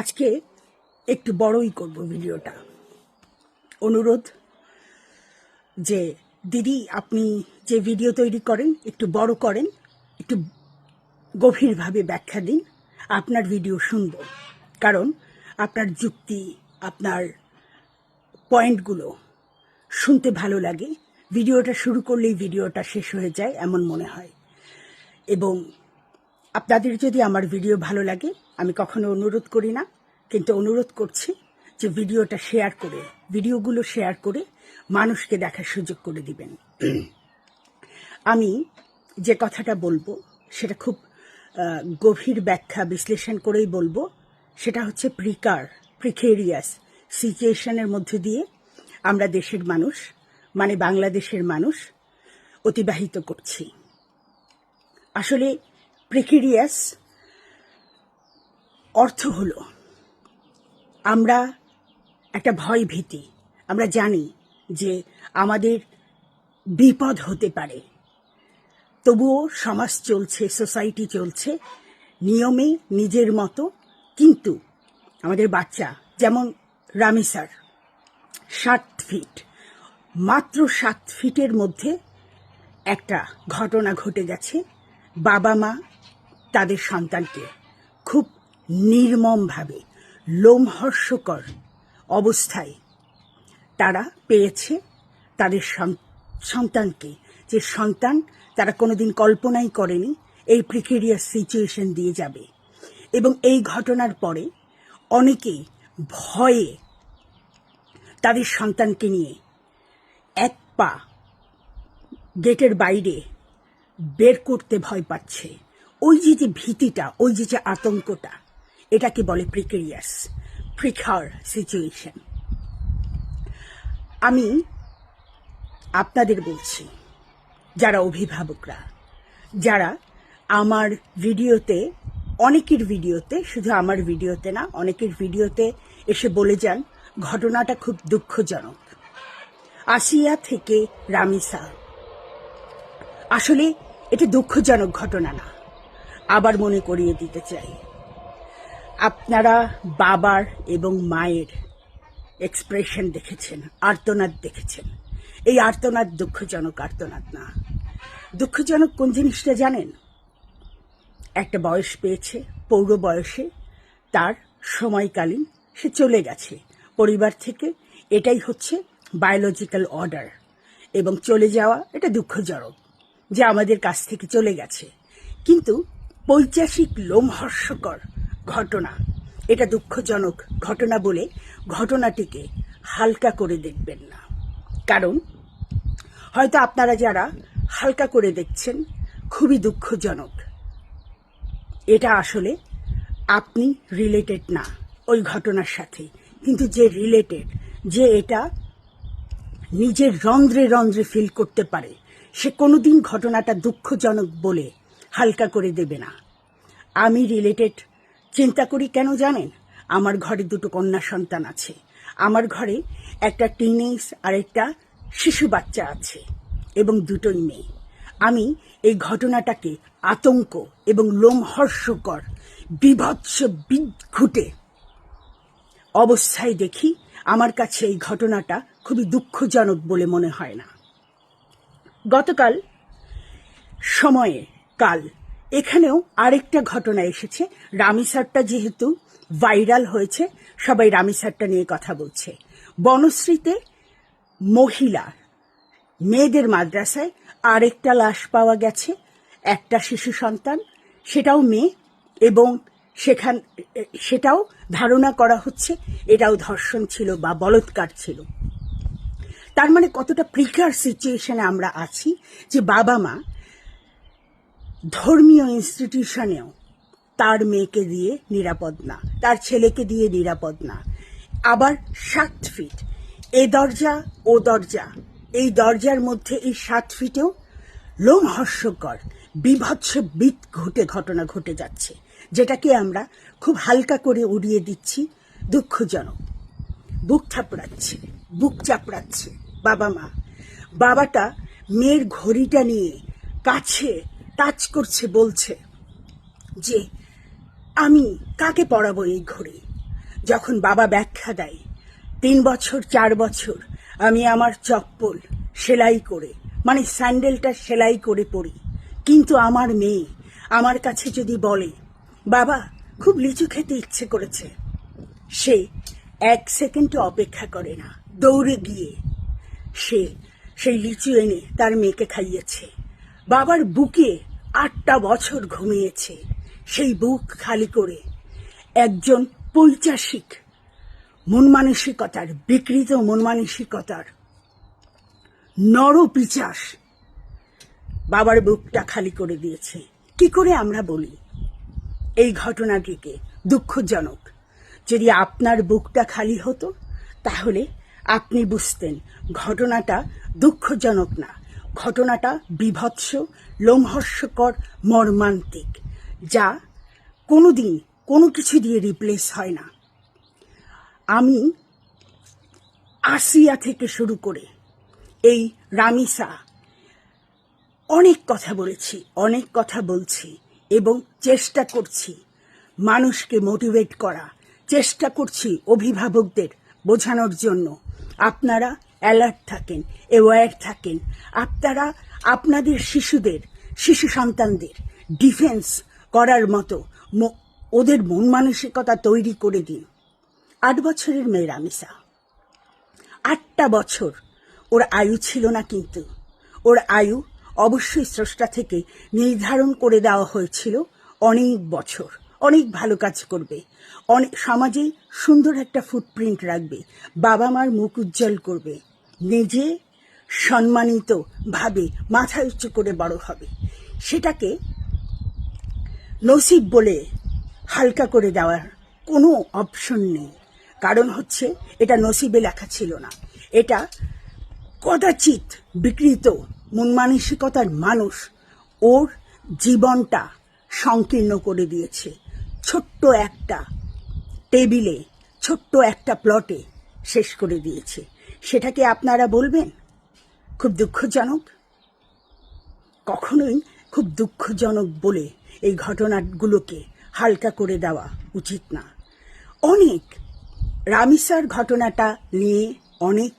আজকে একটু বড়ই করব ভিডিওটা। অনুরোধ যে দিদি আপনি যে ভিডিও তৈরি করেন একটু বড় করেন, একটু গভীরভাবে ব্যাখ্যা দিন। আপনার ভিডিও শুনব, কারণ আপনার যুক্তি, আপনার পয়েন্টগুলো শুনতে ভালো লাগে। ভিডিওটা শুরু করলেই ভিডিওটা শেষ হয়ে যায় এমন মনে হয়। এবং আপনাদের যদি আমার ভিডিও ভালো লাগে, আমি কখনো অনুরোধ করি না, কিন্তু অনুরোধ করছি যে ভিডিওগুলো শেয়ার করে মানুষকে দেখার সুযোগ করে দিবেন। আমি যে কথাটা বলবো সেটা খুব গভীর ব্যাখ্যা বিশ্লেষণ করেই বলবো। সেটা হচ্ছে প্রিকেরিয়াস সিচুয়েশনের মধ্যে দিয়ে আমরা দেশের মানুষ, মানে বাংলাদেশের মানুষ অতিবাহিত করছি। আসলে প্রিকেরিয়াস অর্থ হলো আমরা একটা ভয় ভীতি, আমরা জানি যে আমাদের বিপদ হতে পারে, তবুও সমাজ চলছে, সোসাইটি চলছে নিয়মে নিজের মতো। কিন্তু আমাদের বাচ্চা, যেমন রামি স্যার 7 ফিট, মাত্র 7 ফিটের মধ্যে একটা ঘটনা ঘটে গেছে। বাবা মা তাদের সন্তানকে খুব নির্মমভাবে, লোমহর্ষকর অবস্থায় তারা পেয়েছে। তাদের সন্তানকে, যে সন্তান তারা কোনোদিন কল্পনাই করেনি এই প্রিকেরিয়াস সিচুয়েশন দিয়ে যাবে। এবং এই ঘটনার পরে অনেকেই ভয়ে তাদের সন্তানকে নিয়ে এক পা গেটের বাইরে বের করতে ভয় পাচ্ছে। ওই যে ভীতিটা, ওই যে আতঙ্কটা, এটাকে বলে প্রিকার সিচুয়েশন। আমি আপনাদের বলছি, যারা অভিভাবকরা, যারা আমার ভিডিওতে, অনেকের ভিডিওতে, শুধু আমার ভিডিওতে না, অনেকের ভিডিওতে এসে বলে যান ঘটনাটা খুব দুঃখজনক, আসিয়া থেকে রামিসা। আসলে এটা দুঃখজনক ঘটনা না। আবার মনে করিয়ে দিতে চাই, আপনারা বাবার এবং মায়ের এক্সপ্রেশন দেখেছেন, আর্তনাদ দেখেছেন। এই আর্তনাদ দুঃখজনক আর্তনাদ না। দুঃখজনক কোন জিনিসটা জানেন? একটা বয়স পেয়েছে, পৌর বয়সে, তার সময়কালীন সে চলে গেছে পরিবার থেকে। এটাই হচ্ছে বায়োলজিক্যাল অর্ডার। এবং চলে যাওয়া এটা দুঃখজনক যে আমাদের কাছ থেকে চলে গেছে। কিন্তু পৈশাচিক লোমহর্ষকর ঘটনা, এটা দুঃখজনক ঘটনা বলে ঘটনাটিকে হালকা করে দেখবেন না। কারণ হয়তো আপনারা যারা হালকা করে দেখছেন, খুবই দুঃখজনক। এটা আসলে আপনি রিলেটেড না ওই ঘটনার সাথে, কিন্তু যে রিলেটেড, যে এটা নিজের রন্ধ্রে রন্ধ্রে ফিল করতে পারে, সে কোনোদিন ঘটনাটা দুঃখজনক বলে হালকা করে দেবে না। আমি রিলেটেড চিন্তা করি কেন জানেন? আমার ঘরে 2 কন্যা সন্তান আছে। আমার ঘরে একটা টিনেজ আর একটা শিশু বাচ্চা আছে, এবং 2টোই মেয়ে। আমি এই ঘটনাটাকে আতঙ্ক এবং লোমহর্ষকর, বিভৎস, বিঘুটে অবস্থায় দেখি। আমার কাছে এই ঘটনাটা খুবই দুঃখজনক বলে মনে হয় না। গতকাল কাল এখানেও আরেকটা ঘটনা এসেছে। রামি স্যারটা যেহেতু ভাইরাল হয়েছে, সবাই রামি স্যারটা নিয়ে কথা বলছে। বনশ্রীতে মেয়েদের মাদ্রাসায় আরেকটা লাশ পাওয়া গেছে, একটা শিশু সন্তান, সেটাও মেয়ে। এবং সেটাও ধারণা করা হচ্ছে এটাও ধর্ষণ ছিল বা বলৎকার ছিল। তার মানে কতটা প্রিকার সিচুয়েশনে আমরা আছি, যে বাবা মা ধর্মীয় ইনস্টিটিউশনেও তার মেয়েকে দিয়ে নিরাপদ না, তার ছেলেকে দিয়ে নিরাপদ না। আবার 7 ফিট, এ দরজা ও দরজা, এই দরজার মধ্যে এই 7 ফিটেও লোমহর্ষকর, বিভৎস, ঘটনা ঘটে যাচ্ছে, যেটাকে আমরা খুব হালকা করে উড়িয়ে দিচ্ছি। দুঃখজনক। বুক চাপড়াচ্ছে বাবা মা। বাবাটা মেয়ের ঘড়িটা নিয়ে কাছে টাচ করছে, বলছে যে আমি কাকে পরাবো এই ঘড়ি, যখন বাবা ব্যাখ্যা দেয় 3 বছর 4 বছর আমি আমার চপ্পল সেলাই করে মানে স্যান্ডেলটা সেলাই করে পরি, কিন্তু আমার মেয়ে আমার কাছে যদি বলে বাবা খুব লিচু খেতে ইচ্ছে করেছে, সে 1 সেকেন্ডও অপেক্ষা করে না, দৌড়ে গিয়ে সে সেই লিচু এনে তার মেয়েকে খাইয়েছে। বাবার বুকে 8টা বছর ঘুমিয়েছে, সেই বুক খালি করে একজন পৈশাচিক মন মানসিকতার, বিকৃত মন মানসিকতার নরপিশাচ বাবার বুকটা খালি করে দিয়েছে। কি করে আমরা বলি এই ঘটনাটিকে দুঃখজনক? যদি আপনার বুকটা খালি হতো তাহলে আপনি বুঝতেন ঘটনাটা দুঃখজনক না, ঘটনাটা বীভৎস, লোমহর্ষকর, মর্মান্তিক, যা কোনোদিন কোনো কিছু দিয়ে রিপ্লেস হয় না। আমি আসিয়া থেকে শুরু করে এই রামিসা অনেক কথা বলেছি, অনেক কথা বলছি এবং চেষ্টা করছি মানুষকে মোটিভেট করা, চেষ্টা করছি অভিভাবকদের বোঝানোর জন্য। আপনারা অ্যালার্ট থাকেন, অ্যাওয়্যার থাকেন, আপনারা আপনাদের শিশু সন্তানদের ডিফেন্স করার মতো ওদের মন মানসিকতা তৈরি করে দিন। 8 বছরের মেয়ে রামিসা, 8টা বছর ওর আয়ু ছিল না, কিন্তু ওর আয়ু অবশ্যই স্রষ্টা থেকে নির্ধারণ করে দেওয়া হয়েছিল অনেক বছর, অনেক ভালো কাজ করবে, অনেক সমাজে সুন্দর একটা ফুটপ্রিন্ট রাখবে, বাবা মার মুখ উজ্জ্বল করবে, নিজে সম্মানিত ভাবে মাথা উঁচু করে বড় হবে। সেটাকে নসিব বলে হালকা করে দেওয়ার কোনো অপশন নেই। কারণ হচ্ছে এটা নসিবে লেখা ছিল না, এটা কদাচিৎ বিকৃত মন মানসিকতার মানুষ ওর জীবনটা সংকীর্ণ করে দিয়েছে। ছোট্ট একটা টেবিলে, ছোট্ট একটা প্লটে শেষ করে দিয়েছে। সেটাকে আপনারা বলবেন খুব দুঃখজনক? কখনোই খুব দুঃখজনক বলে এই ঘটনাগুলোকে হালকা করে দেওয়া উচিত না। অনেক রামিসার ঘটনাটা নিয়ে অনেক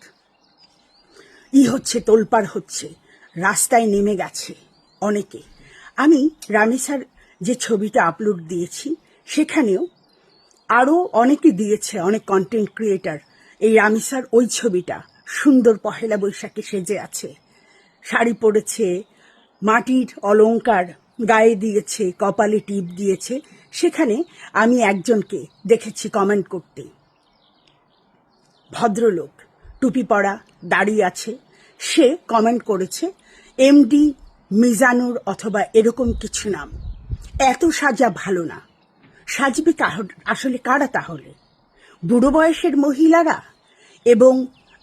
হচ্ছে, তোলপাড় হচ্ছে, রাস্তায় নেমে গেছে অনেকে। আমি রামিসার যে ছবিটা আপলোড দিয়েছি সেখানেও আরও অনেকে দিয়েছে, অনেক কন্টেন্ট ক্রিয়েটার এই রামিসার ওই ছবিটা সুন্দর পহেলা বৈশাখে সেজে আছে, শাড়ি পরেছে, মাটির অলংকার গায়ে দিয়েছে, কপালে টিপ দিয়েছে। সেখানে আমি একজনকে দেখেছি কমেন্ট করতে, ভদ্রলোক, টুপি পরা, দাঁড়িয়ে আছে, সে কমেন্ট করেছে এমডি মিজানুর অথবা এরকম কিছু নাম। এত সাজা ভালো না, সাজবে আসলে কারা তাহলে? বুড়ো বয়সের মহিলারা? এবং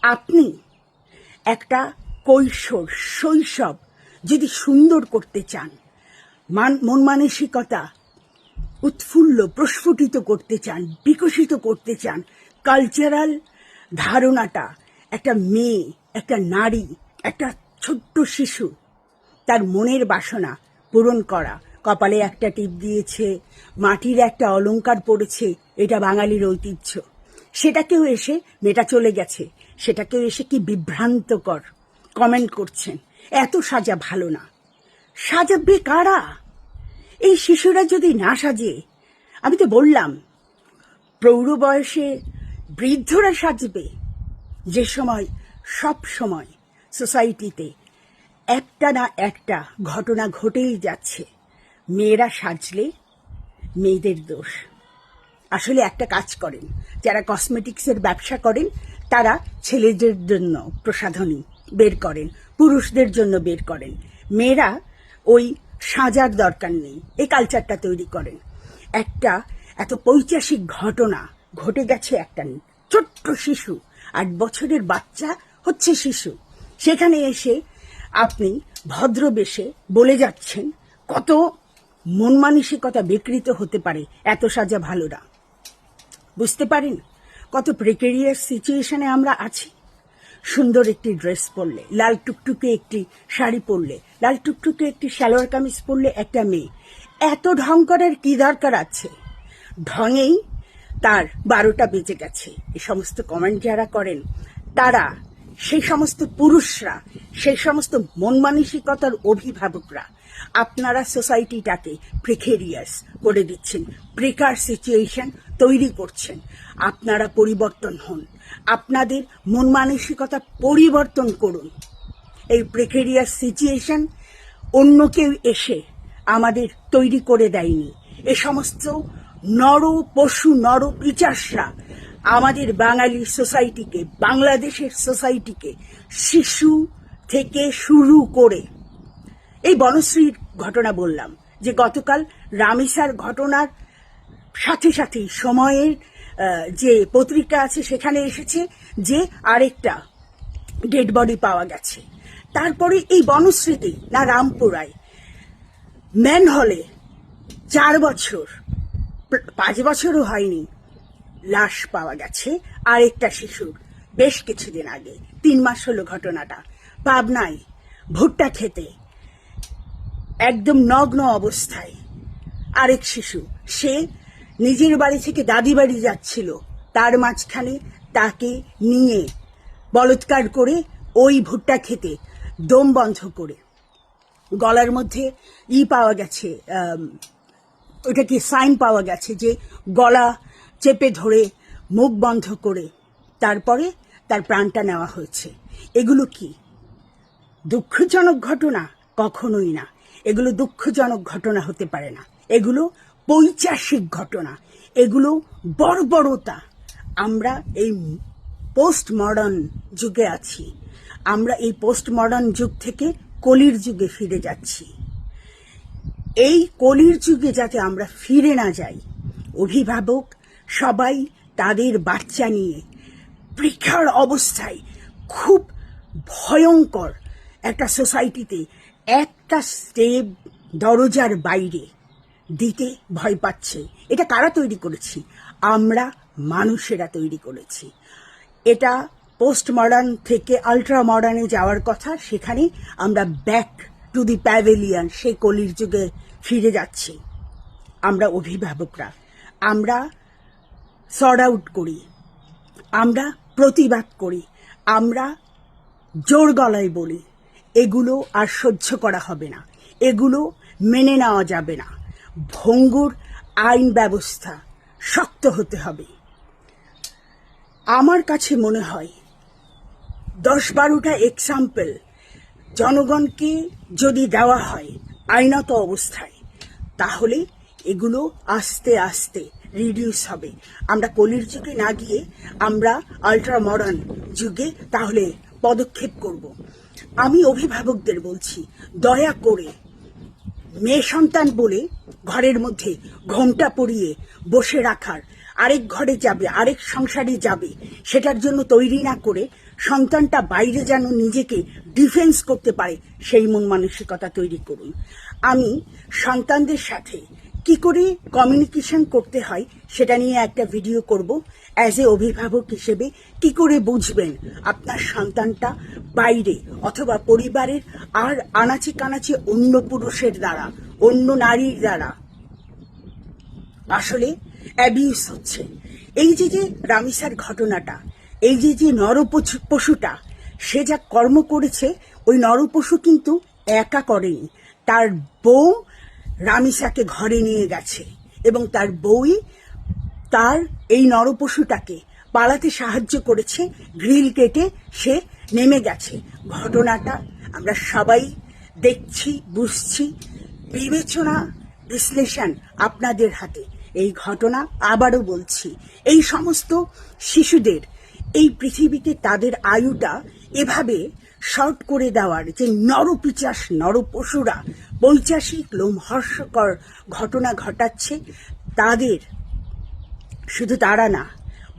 আপনি একটা কৈশোর শৈশব যদি সুন্দর করতে চান, মন মানসিকতা উৎফুল্ল প্রস্ফুটিত করতে চান, বিকশিত করতে চান, কালচারাল ধারণাটা একটা মেয়ে, একটা নারী, একটা ছোট্ট শিশু তার মনের বাসনা পূরণ করা, কপালে একটা টিপ দিয়েছে, মাটির একটা অলংকার পড়েছে, এটা বাঙালির ঐতিহ্য, সেটাকেও এসে মেয়েটা চলে গেছে, সেটাকেও এসে কি বিভ্রান্তকর কমেন্ট করছেন। এত সাজা ভালো না, সাজাবে কারা? এই শিশুরা যদি না সাজে, আমি তো বললাম প্রৌঢ় বয়সে বৃদ্ধরা সাজবে, যে সময় সব সময় সোসাইটিতে একটা না একটা ঘটনা ঘটেই যাচ্ছে। মেয়েরা সাজলে মেয়েদের দোষ। আসলে একটা কাজ করেন যারা কসমেটিক্সের ব্যবসা করেন, তারা ছেলেদের জন্য প্রসাধনী বের করেন, পুরুষদের জন্য বের করেন, মেয়েরা ওই সাজার দরকার নেই, এই কালচারটা তৈরি করেন। একটা এত পৈশাচিক ঘটনা ঘটে গেছে, একটা ছোট্ট শিশু, 8 বছরের বাচ্চা হচ্ছে শিশু, সেখানে এসে আপনি ভদ্রবেশে বলে যাচ্ছেন কত মন মানসিকতা বিকৃত হতে পারে। এত সাজা ভালো না। বুঝতে পারেন কত প্রেকেরিয়াস সিচুয়েশনে আমরা আছি? সুন্দর একটি ড্রেস পরলে, লাল টুকটুকে একটি শাড়ি পরলে, লাল টুকটুকে একটি সালোয়ার কামিজ পরলে একটা মেয়ে, এত ঢং করার কি দরকার আছে? ঢঙেই তার 12টা বেজে গেছে। এই সমস্ত কমেন্ট যারা করেন তারা, সেই সমস্ত পুরুষরা, সেই সমস্ত মন মানসিকতার অভিভাবকরা, আপনারা সোসাইটিটাকে প্রিকেরিয়াস করে দিচ্ছেন, প্রিকার সিচুয়েশন তৈরি করছেন। আপনারা পরিবর্তন হন, আপনাদের মন মানসিকতা পরিবর্তন করুন। এই প্রিকেরিয়াস সিচুয়েশন অন্য কেউ এসে আমাদের তৈরি করে দেয়নি। এ সমস্ত নর পশু নর পিচাসরা আমাদের বাঙালি সোসাইটিকে, বাংলাদেশের সোসাইটিকে শিশু থেকে শুরু করে, এই বনশ্রীর ঘটনা বললাম যে গতকাল রামেসার ঘটনার সাথে সাথেই সময়ের যে পত্রিকা আছে সেখানে এসেছে যে আরেকটা ডেড বডি পাওয়া গেছে। তারপরে এই বনশ্রীতে না রামপুরায় ম্যান হলে 4 বছর 5 বছরও হয়নি লাশ পাওয়া গেছে আরেকটা শিশুর বেশ কিছুদিন আগে। 3 মাস হলো ঘটনাটা। পাবনায় ভুট্টা খেতে একদম নগ্ন অবস্থায় আরেক শিশু, সে নিজের বাড়ি থেকে দাদি বাড়ি যাচ্ছিল, তার মাঝখানে তাকে নিয়ে বলৎকার করে ওই ভুট্টা খেতে দম বন্ধ করে গলার মধ্যে পাওয়া গেছে, ওটা কি সাইন পাওয়া গেছে যে গলা চেপে ধরে মুখ বন্ধ করে তারপরে তার প্রাণটা নেওয়া হয়েছে। এগুলো কি দুঃখজনক ঘটনা? কখনোই না। এগুলো দুঃখজনক ঘটনা হতে পারে না। এগুলো পৈশাচিক ঘটনা, এগুলো বর্বরতা। আমরা এই পোস্ট মডার্ন যুগে আছি। আমরা এই পোস্ট মডার্ন যুগ থেকে কলির যুগে ফিরে যাচ্ছি। এই কলির যুগে যাতে আমরা ফিরে না যাই, অভিভাবক সবাই তাদের বাচ্চা নিয়ে প্রিকার অবস্থায়, খুব ভয়ঙ্কর একটা সোসাইটিতে একটা স্টেপ দরজার বাইরে দিতে ভয় পাচ্ছে। এটা কারা তৈরি করেছি? আমরা মানুষেরা তৈরি করেছি। এটা পোস্ট মডার্ন থেকে আল্ট্রা মডার্নে যাওয়ার কথা, সেখানে আমরা ব্যাক টু দি প্যাভিলিয়ন, সেই কলির যুগে ফিরে যাচ্ছি। আমরা অভিভাবকরা, আমরা সর্ট আউট করি, আমরা প্রতিবাদ করি, আমরা জোর গলায় বলি এগুলো আর সহ্য করা হবে না, এগুলো মেনে নেওয়া যাবে না। ভঙ্গুর আইন ব্যবস্থা শক্ত হতে হবে। আমার কাছে মনে হয় 10-12টা এক্সাম্পল জনগণকে যদি দেওয়া হয় আইনত অবস্থায়, তাহলে এগুলো আস্তে আস্তে রিডিউস হবে। আমরা কলির যুগে না গিয়ে আমরা আল্ট্রা মডার্ন যুগে তাহলে পদক্ষেপ করব। আমি অভিভাবকদের বলছি, দয়া করে মেয়ে সন্তান বলে ঘরের মধ্যে ঘোমটা পরিয়ে বসে রাখার, আরেক ঘরে যাবে, আরেক সংসারে যাবে, সেটার জন্য তৈরি না করে সন্তানটা বাইরে যেন নিজেকে ডিফেন্স করতে পারে সেই মন মানসিকতা তৈরি করুন। আমি সন্তানদের সাথে কি করে কমিউনিকেশন করতে হয় সেটা নিয়ে একটা ভিডিও করব। অ্যাজ এ অভিভাবক হিসেবে কি করে বুঝবেন আপনার সন্তানটা বাইরে অথবা পরিবারের আর আনাচে কানাচে অন্য পুরুষের দ্বারা, অন্য নারীর দ্বারা আসলে অ্যাবিউজ হচ্ছে। এই যে রামিসার ঘটনাটা, এই যে নরপশুটা সে যা কর্ম করেছে, ওই নরপশু কিন্তু একা করেনি, তার বউ রামিসাকে ঘরে নিয়ে গেছে এবং তার বউই তার এই নরপশুটাকে পালাতে সাহায্য করেছে। গ্রিল কেটে সে নেমে গেছে। ঘটনাটা আমরা সবাই দেখছি, বুঝছি। বিবেচনা বিশ্লেষণ আপনাদের হাতে। এই ঘটনা আবারও বলছি, এই সমস্ত শিশুদের এই পৃথিবীতে তাদের আয়ুটা এভাবে শর্ট করে দেওয়ার যে নরপিচাস নরপশুরা পৈশাচিক লোমহর্ষকর ঘটনা ঘটাচ্ছে, তাদের শুধু তারা না,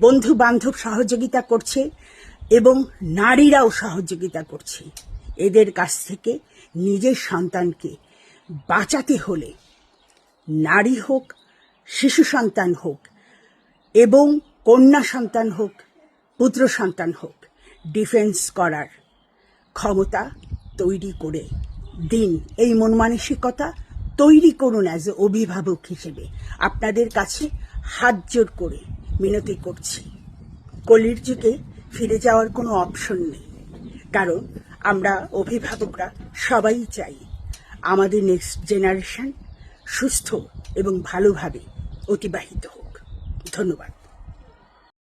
বন্ধু বান্ধব সহযোগিতা করছে এবং নারীরাও সহযোগিতা করছে। এদের কাছ থেকে নিজের সন্তানকে বাঁচাতে হলে, নারী হোক, শিশু সন্তান হোক এবং কন্যা সন্তান হোক, পুত্র সন্তান হোক, ডিফেন্স করার ক্ষমতা তৈরি করে দিন। এই মন মানসিকতা তৈরি করুন অ্যাজ এ অভিভাবক হিসেবে। আপনাদের কাছে হাত জোর করে মিনতি করছি। কলির যুগে ফিরে যাওয়ার কোনো অপশন নেই, কারণ আমরা অভিভাবকরা সবাই চাই আমাদের নেক্সট জেনারেশন সুস্থ এবং ভালোভাবে অতিবাহিত হোক। ধন্যবাদ।